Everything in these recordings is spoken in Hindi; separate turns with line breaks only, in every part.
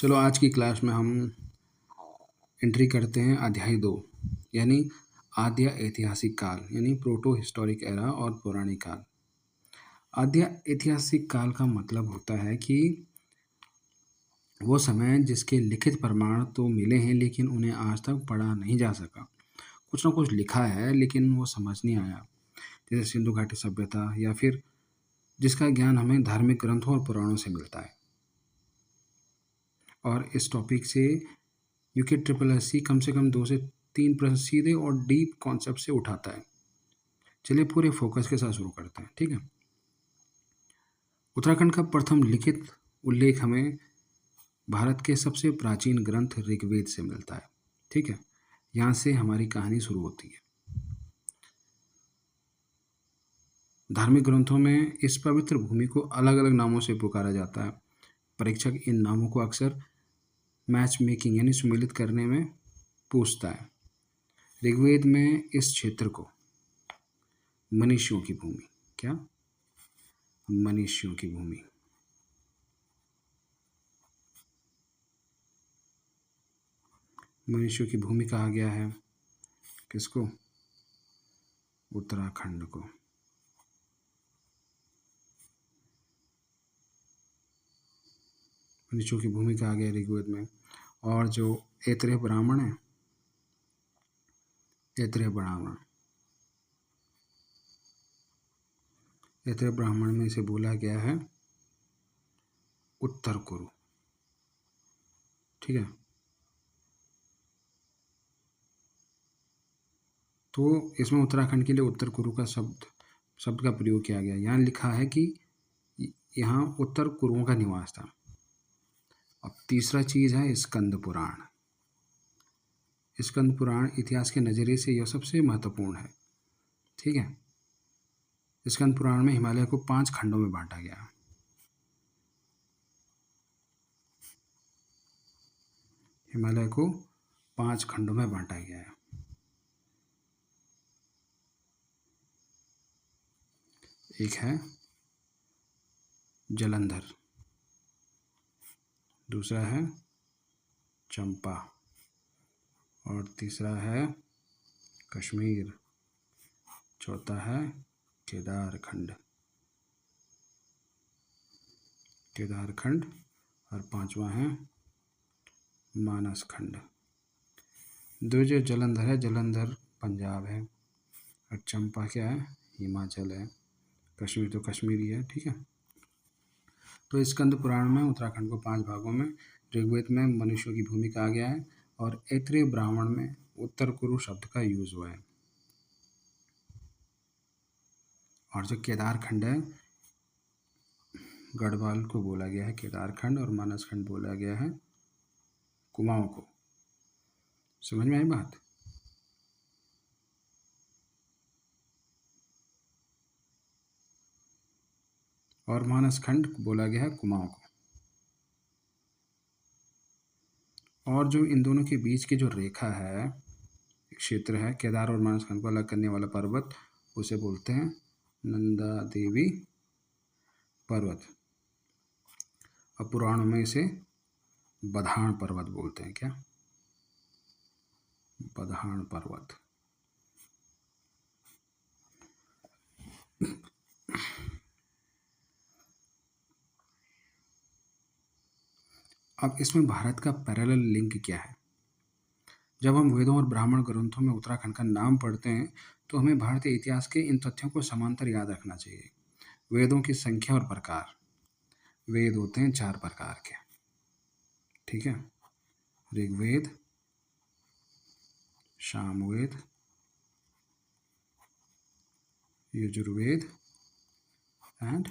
चलो आज की क्लास में हम एंट्री करते हैं अध्याय 2 यानी आद्य ऐतिहासिक काल यानी प्रोटो हिस्टोरिक एरा और पौराणिक काल। आद्य ऐतिहासिक काल का मतलब होता है कि वो समय जिसके लिखित प्रमाण तो मिले हैं लेकिन उन्हें आज तक पढ़ा नहीं जा सका। कुछ ना कुछ लिखा है लेकिन वो समझ नहीं आया, जैसे सिंधु घाटी सभ्यता, या फिर जिसका ज्ञान हमें धार्मिक ग्रंथों और पुराणों से मिलता है। और इस टॉपिक से यूके ट्रिपल एस सी कम से कम 2 से 3 प्रश्न सीधे और डीप कॉन्सेप्ट से उठाता है। चलिए पूरे फोकस के साथ शुरू करते हैं, ठीक है। उत्तराखंड का प्रथम लिखित उल्लेख हमें भारत के सबसे प्राचीन ग्रंथ ऋग्वेद से मिलता है, ठीक है। यहाँ से हमारी कहानी शुरू होती है। धार्मिक ग्रंथों में इस पवित्र भूमि को अलग अलग नामों से पुकारा जाता है। परीक्षक इन नामों को अक्सर मैच मेकिंग यानी सुमेलित करने में पूछता है। ऋग्वेद में इस क्षेत्र को मनुष्यों की भूमि, क्या मनुष्यों की भूमि, मनुष्यों की भूमि कहा गया है। किसको? उत्तराखंड को। मनुष्यों की भूमि कहा गया ऋग्वेद में। और जो ऐत्रेय ब्राह्मण है, ऐत्रेय ब्राह्मण में इसे बोला गया है उत्तर कुरु, ठीक है। तो इसमें उत्तराखंड के लिए उत्तर कुरु का शब्द का प्रयोग किया गया। यहाँ लिखा है कि यहाँ उत्तर कुरुओं का निवास था। अब तीसरा चीज़ है स्कंद पुराण। स्कंद पुराण इतिहास के नज़रिए से यह सबसे महत्वपूर्ण है, ठीक है। स्कंद पुराण में हिमालय को 5 खंडों में बांटा गया। हिमालय को 5 खंडों में बांटा गया है। एक है जलंधर, दूसरा है चंपा, और तीसरा है कश्मीर, चौथा है केदारखंड, और पांचवा है मानस खंड। जो जलंधर है, जलंधर पंजाब है, और चंपा क्या है? हिमाचल है। कश्मीर तो कश्मीरी है, ठीक है। तो स्कंद पुराण में उत्तराखंड को 5 भागों में, ऋग्वेद में मनुष्यों की भूमि कहा गया है, और ऐत्रेय ब्राह्मण में उत्तर कुरु शब्द का यूज हुआ है। और जो केदारखंड है, गढ़वाल को बोला गया है केदारखंड, और मानसखंड बोला गया है कुमाऊं को। समझ में आई बात? और मानसखंड बोला गया है कुमाऊं को। और जो इन दोनों के बीच की जो रेखा है, क्षेत्र है, केदार और मानसखंड को अलग करने वाला पर्वत, उसे बोलते हैं नंदा देवी पर्वत। और पुराणों में इसे बधाण पर्वत बोलते हैं। क्या? बधाण पर्वत। अब इसमें भारत का पैरेलल लिंक क्या है? जब हम वेदों और ब्राह्मण ग्रंथों में उत्तराखंड का नाम पढ़ते हैं तो हमें भारतीय इतिहास के इन तथ्यों को समांतर याद रखना चाहिए। वेदों की संख्या और प्रकार। वेद होते हैं 4 प्रकार के, ठीक है। ऋग्वेद, सामवेद, यजुर्वेद एंड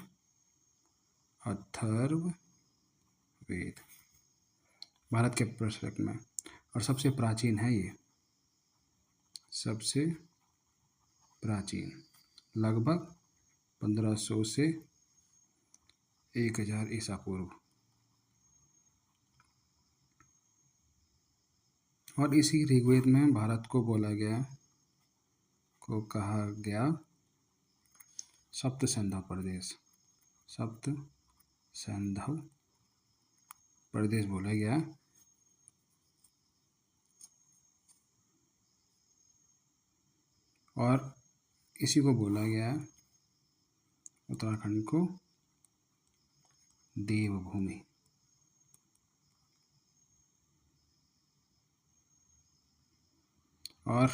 अथर्ववेद भारत के पुस्तक में। और सबसे प्राचीन है ये, सबसे प्राचीन, लगभग 1500 से 1000 ईसा पूर्व। और इसी ऋग्वेद में भारत को कहा गया सप्त सैंधव प्रदेश, सप्त सैंधव प्रदेश बोला गया, और इसी को बोला गया उत्तराखंड को देवभूमि। और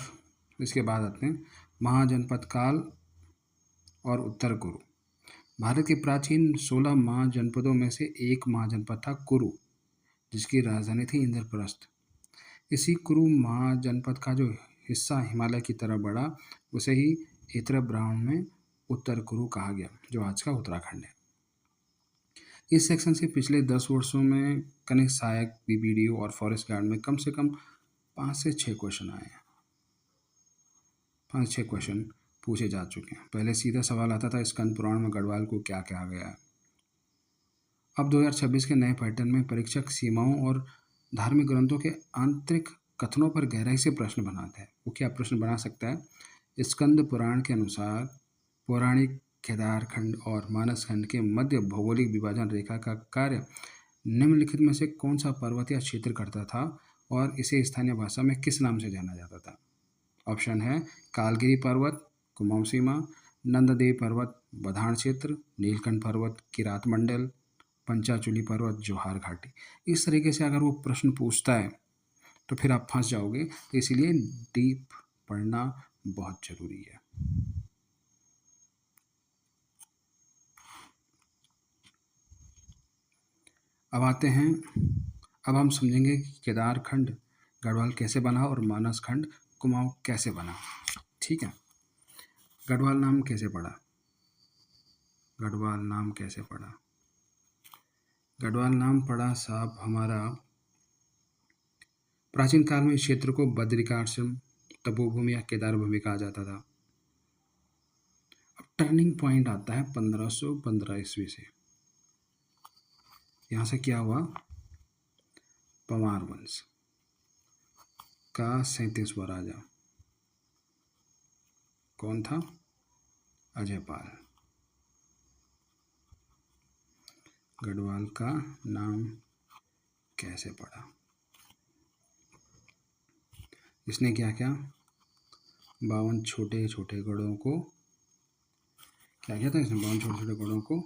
इसके बाद आते हैं महाजनपद काल और उत्तर कुरु। भारत के प्राचीन 16 महाजनपदों में से एक महाजनपद था कुरु, जिसकी राजधानी थी इंद्रप्रस्थ। इसी कुरु महाजनपद का जो हिस्सा हिमालय की तरफ बढ़ा उसे ही इतर ब्राह्मण में उत्तर कुरु कहा गया, जो आज का उत्तराखंड है। इस सेक्शन से पिछले 10 वर्षों में कनिष्ठ सहायक, बीपीडीओ और फॉरेस्ट गार्ड में कम से कम 5 से 6 क्वेश्चन आए हैं। 5-6 क्वेश्चन पूछे जा चुके हैं। पहले सीधा सवाल आता था स्कंद पुराण में गढ़वाल को क्या कहा गया है। अब 2026 के नए पैटर्न में परीक्षक सीमाओं और धार्मिक ग्रंथों के आंतरिक कथनों पर गहराई से प्रश्न बनाता है। वो क्या प्रश्न बना सकता है? स्कंद पुराण के अनुसार पौराणिक केदारखंड और मानसखंड के मध्य भौगोलिक विभाजन रेखा का कार्य निम्नलिखित में से कौन सा पर्वत या क्षेत्र करता था और इसे स्थानीय भाषा में किस नाम से जाना जाता था? ऑप्शन है कालगिरी पर्वत, कुमाऊं सीमा, नंददेव पर्वत, बधान क्षेत्र, नीलकंठ पर्वत, किरात मंडल, पंचाचूली पर्वत, जोहार घाटी। इस तरीके से अगर वो प्रश्न पूछता है तो फिर आप फंस जाओगे, तो इसीलिए डीप पढ़ना बहुत जरूरी है। अब आते हैं, अब हम समझेंगे कि केदारखंड गढ़वाल कैसे बना और मानसखंड कुमाऊं कैसे बना। ठीक है, गढ़वाल नाम कैसे पड़ा? गढ़वाल नाम कैसे पड़ा? गढ़वाल नाम पड़ा साहब हमारा, प्राचीन काल में इस क्षेत्र को बद्रिकाश्रम, तपोभूमि या केदार भूमि कहा जाता था। अब टर्निंग पॉइंट आता है 1515 ईस्वी से। यहाँ से क्या हुआ? पंवार वंश का 37वां राजा कौन था? अजयपाल। गढ़वाल का नाम कैसे पड़ा? इसने क्या किया? 52 छोटे छोटे गढ़ों को क्या किया था? इसने 52 छोटे छोटे गढ़ों को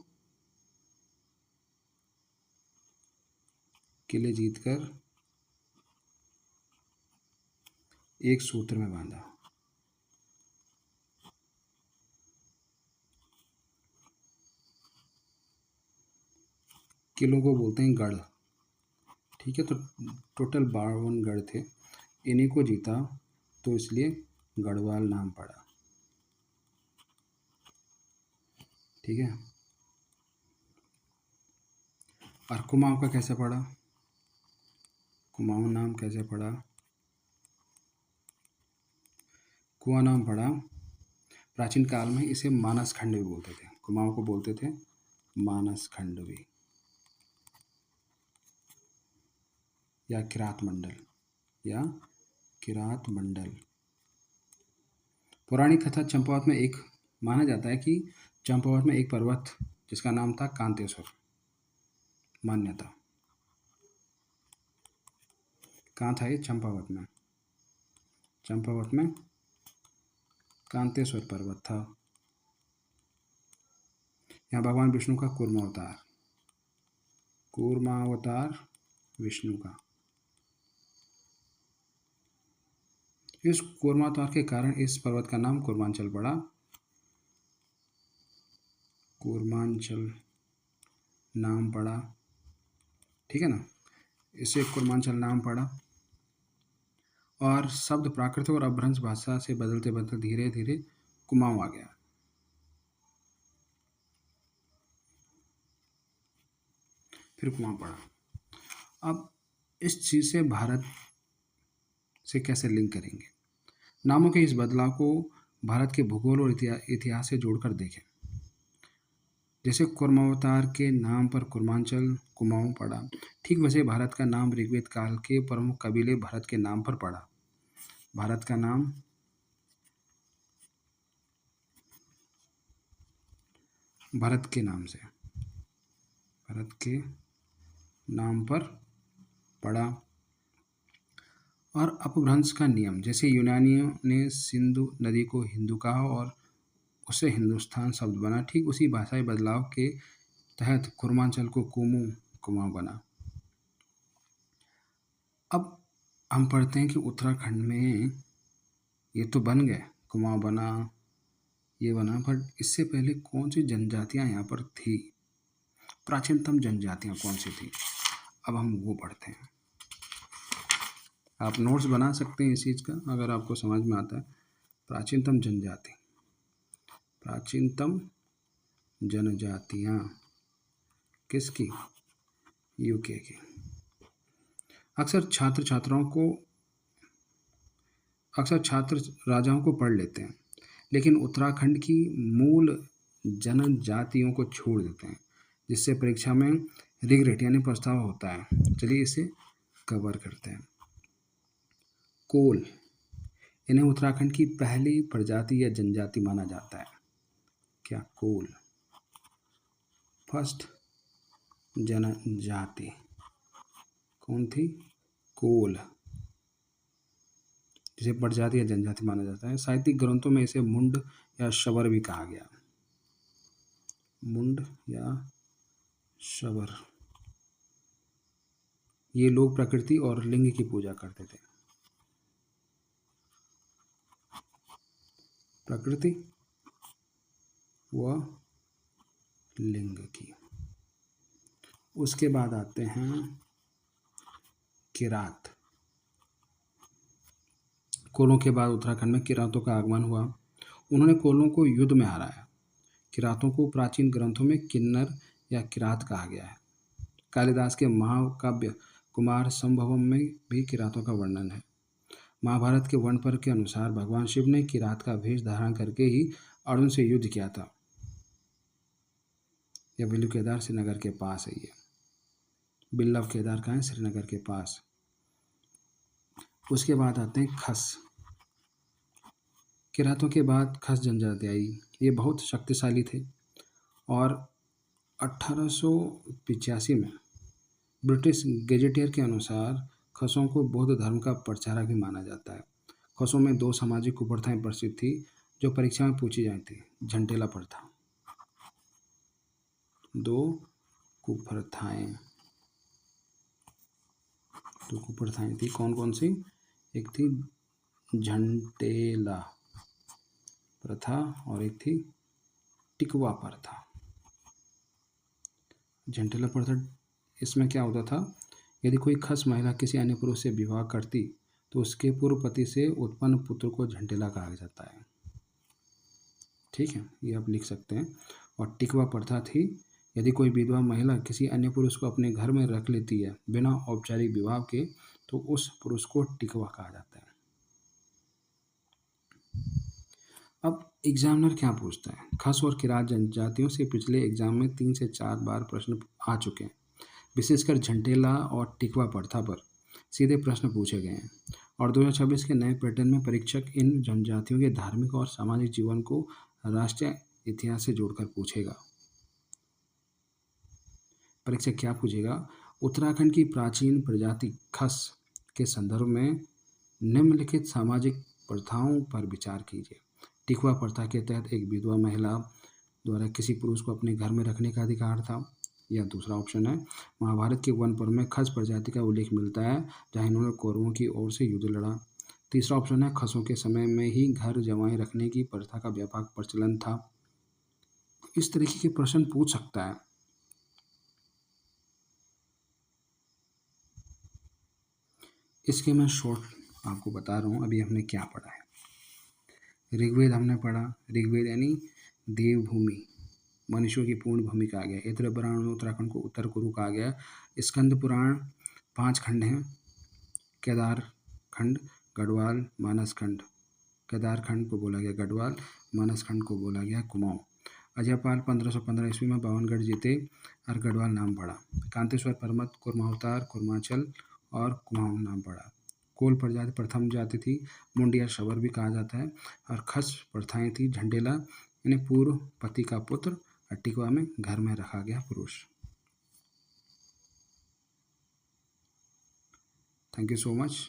किले जीतकर एक सूत्र में बांधा। किलों को बोलते हैं गढ़। ठीक है, तो टोटल 52 गढ़ थे, इन्हीं को जीता तो इसलिए गढ़वाल नाम पड़ा। ठीक है, और कुमाऊं का कैसे पड़ा? कुमाऊं नाम कैसे पड़ा? कुआं नाम पड़ा, प्राचीन काल में इसे मानसखंड भी बोलते थे। कुमाऊं को बोलते थे मानसखंड भी या किरात मंडल या किरात मंडल। पौराणिक कथा चंपावत में एक माना जाता है कि चंपावत में एक पर्वत जिसका नाम था कांतेश्वर। मान्यता कहाँ था ये? चंपावत में। चंपावत में कांतेश्वर पर्वत था। यहाँ भगवान विष्णु का कूर्मावतार विष्णु का। इस कूर्मावतार के कारण इस पर्वत का नाम कूर्मांचल पड़ा। कूर्मांचल नाम पड़ा, ठीक है ना, इसे कूर्मांचल नाम पड़ा। और शब्द प्राकृतिक और अपभ्रंश भाषा से बदलते बदलते धीरे धीरे कुमाऊं आ गया। फिर कुमाऊं पड़ा। अब इस चीज़ से भारत से कैसे लिंक करेंगे? नामों के इस बदलाव को भारत के भूगोल और इतिहास से जोड़कर देखें। जैसे कूर्मावतार के नाम पर कूर्मांचल कुमाऊं पड़ा, ठीक वैसे भारत का नाम ऋग्वेद काल के प्रमुख कबीले भरत के नाम पर पड़ा। भारत का नाम भरत के नाम से, भरत के नाम पर पढ़ा। और अपभ्रंश का नियम, जैसे यूनानियों ने सिंधु नदी को हिंदू कहा और उससे हिंदुस्तान शब्द बना, ठीक उसी भाषाई बदलाव के तहत कुर्मांचल को कुमू कुमाऊं बना। अब हम पढ़ते हैं कि उत्तराखंड में ये तो बन गए, कुमाऊं बना, ये बना, पर इससे पहले कौन सी जनजातियां यहाँ पर थी, प्राचीनतम जनजातियां कौन सी थी, अब हम वो पढ़ते हैं। आप नोट्स बना सकते हैं इस चीज़ का अगर आपको समझ में आता है। प्राचीनतम जनजाति, प्राचीनतम जनजातियाँ किसकी, यूके की। अक्सर छात्र राजाओं को पढ़ लेते हैं, लेकिन उत्तराखंड की मूल जनजातियों को छोड़ देते हैं, जिससे परीक्षा में रिग्रेट यानी पछतावा होता है। चलिए इसे कवर करते हैं। कोल, इन्हें उत्तराखंड की पहली प्रजाति या जनजाति माना जाता है। क्या कोल फर्स्ट जनजाति कौन थी, कोल, जिसे प्रजाति या जनजाति माना जाता है। साहित्यिक ग्रंथों में इसे मुंड या शबर भी कहा गया, मुंड या शबर। ये लोग प्रकृति और लिंग की पूजा करते थे, प्रकृति व लिंग की। उसके बाद आते हैं किरात। कोलों के बाद उत्तराखंड में किरातों का आगमन हुआ। उन्होंने कोलों को युद्ध में हराया। किरातों को प्राचीन ग्रंथों में किन्नर या किरात कहा गया है। कालिदास के महाकाव्य कुमार संभवम में भी किरातों का वर्णन है। महाभारत के वर्ण पर्व के अनुसार भगवान शिव ने किरात का वेश धारण करके ही अर्जुन से युद्ध किया था। यह बिल्लू केदार श्रीनगर के पास है। ये बिल्लव केदार का है, श्रीनगर के पास। उसके बाद आते हैं खस। किरातों के बाद खस जनजाति आई। ये बहुत शक्तिशाली थे और 1885 में ब्रिटिश गेजेटियर के अनुसार खसों को बौद्ध धर्म का प्रचारक भी माना जाता है। खसों में 2 सामाजिक कुप्रथाएं प्रसिद्ध थी जो परीक्षा में पूछी जाती थी। झंटेला प्रथा, 2 कुप्रथाएं, 2 कुप्रथाएं थी। कौन कौन सी, एक थी झंटेला प्रथा और एक थी टिकवा प्रथा। झंटेला प्रथा, इसमें क्या होता था, यदि कोई खस महिला किसी अन्य पुरुष से विवाह करती तो उसके पूर्व पति से उत्पन्न पुत्र को झंटेला कहा जाता है। ठीक है, ये आप लिख सकते हैं। और टिकवा प्रथा थी, यदि कोई विधवा महिला किसी अन्य पुरुष को अपने घर में रख लेती है बिना औपचारिक विवाह के तो उस पुरुष को टिकवा कहा जाता है। अब एग्जामिनर क्या पूछता है, खस और किरात जनजातियों से पिछले एग्जाम में 3 से 4 बार प्रश्न आ चुके हैं। विशेषकर झंटेला और टिकवा प्रथा पर सीधे प्रश्न पूछे गए हैं और 2026 के नए पैटर्न में परीक्षक इन जनजातियों के धार्मिक और सामाजिक जीवन को राष्ट्रीय इतिहास से जोड़कर पूछेगा। परीक्षक क्या पूछेगा, उत्तराखंड की प्राचीन प्रजाति खस के संदर्भ में निम्नलिखित सामाजिक प्रथाओं पर विचार कीजिए। टिकवा प्रथा के तहत एक विधवा महिला द्वारा किसी पुरुष को अपने घर में रखने का अधिकार था। यह दूसरा ऑप्शन है। महाभारत के वन पर्व में खस प्रजाति का उल्लेख मिलता है जहाँ इन्होंने कौरवों की ओर से युद्ध लड़ा। तीसरा ऑप्शन है, खसों के समय में ही घर जमाई रखने की प्रथा का व्यापक प्रचलन था। इस तरीके के प्रश्न पूछ सकता है। इसके मैं शॉर्ट आपको बता रहा हूँ अभी हमने क्या पढ़ा है। ऋग्वेद हमने पढ़ा। ऋग्वेद यानी देवभूमि, मनुष्यों की पूर्ण भूमि कहा गया। ऐतरेय पुराण में उत्तराखंड को उत्तर कुरु कहा गया। स्कंद पुराण 5 खंड हैं, केदार खंड, गढ़वाल, मानस खंड। केदार खंड को बोला गया गढ़वाल, मानस खंड को बोला गया कुमाऊं। अजयपाल 1515 ईस्वी में बावनगढ़ जीते और गढ़वाल नाम पड़ा। कांतेश्वर परमत कुर्मावतार, कुर्मांचल और कुमाऊं नाम पड़ा। कोल प्रजाति प्रथम जाति थी, मुंड या शबर भी कहा जाता है। और खस प्रथाएं थी, झंडेला इन्हें पूर्व पति का पुत्र और टिकवा में घर में रखा गया पुरुष। Thank you so much.